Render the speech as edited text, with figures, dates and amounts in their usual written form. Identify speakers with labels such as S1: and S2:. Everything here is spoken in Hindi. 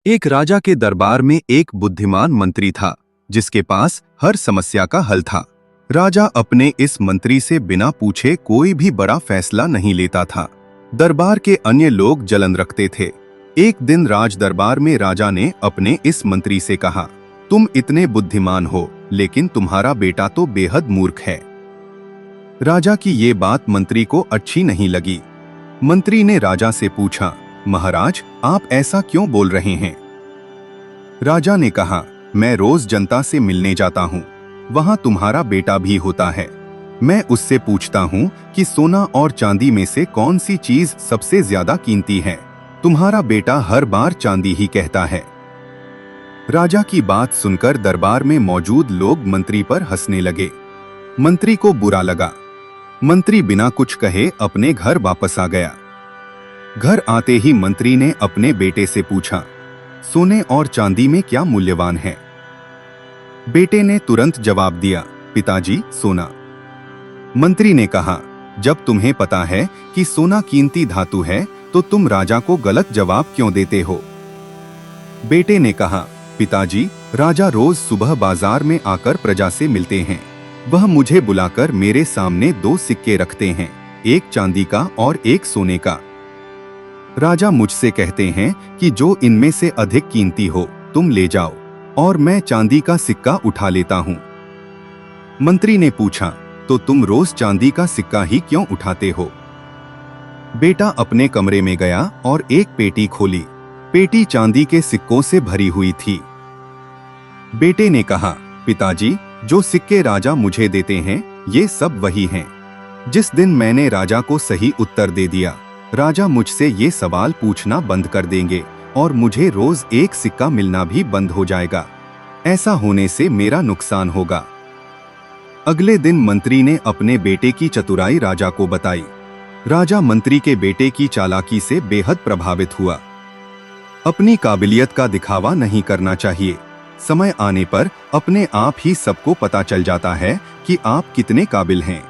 S1: एक राजा के दरबार में एक बुद्धिमान मंत्री था जिसके पास हर समस्या का हल था। राजा अपने इस मंत्री से बिना पूछे कोई भी बड़ा फैसला नहीं लेता था। दरबार के अन्य लोग जलन रखते थे। एक दिन राज दरबार में राजा ने अपने इस मंत्री से कहा, तुम इतने बुद्धिमान हो लेकिन तुम्हारा बेटा तो बेहद मूर्ख है। राजा की ये बात मंत्री को अच्छी नहीं लगी। मंत्री ने राजा से पूछा, महाराज आप ऐसा क्यों बोल रहे हैं? राजा ने कहा, मैं रोज जनता से मिलने जाता हूँ, वहाँ तुम्हारा बेटा भी होता है। मैं उससे पूछता हूँ कि सोना और चांदी में से कौन सी चीज सबसे ज्यादा कीमती है। तुम्हारा बेटा हर बार चांदी ही कहता है। राजा की बात सुनकर दरबार में मौजूद लोग मंत्री पर हंसने लगे। मंत्री को बुरा लगा। मंत्री बिना कुछ कहे अपने घर वापस आ गया। घर आते ही मंत्री ने अपने बेटे से पूछा, सोने और चांदी में क्या मूल्यवान है? बेटे ने तुरंत जवाब दिया, पिताजी सोना। मंत्री ने कहा, जब तुम्हें पता है कि सोना कीमती धातु है तो तुम राजा को गलत जवाब क्यों देते हो? बेटे ने कहा, पिताजी राजा रोज सुबह बाजार में आकर प्रजा से मिलते हैं। वह मुझे बुलाकर मेरे सामने दो सिक्के रखते हैं, एक चांदी का और एक सोने का। राजा मुझसे कहते हैं कि जो इनमें से अधिक कीमती हो तुम ले जाओ, और मैं चांदी का सिक्का उठा लेता हूँ। मंत्री ने पूछा, तो तुम रोज चांदी का सिक्का ही क्यों उठाते हो? बेटा अपने कमरे में गया और एक पेटी खोली। पेटी चांदी के सिक्कों से भरी हुई थी। बेटे ने कहा, पिताजी जो सिक्के राजा मुझे देते हैं ये सब वही हैं। जिस दिन मैंने राजा को सही उत्तर दे दिया, राजा मुझसे ये सवाल पूछना बंद कर देंगे और मुझे रोज एक सिक्का मिलना भी बंद हो जाएगा। ऐसा होने से मेरा नुकसान होगा। अगले दिन मंत्री ने अपने बेटे की चतुराई राजा को बताई। राजा मंत्री के बेटे की चालाकी से बेहद प्रभावित हुआ। अपनी काबिलियत का दिखावा नहीं करना चाहिए। समय आने पर अपने आप ही सबको पता चल जाता है कि आप कितने काबिल हैं।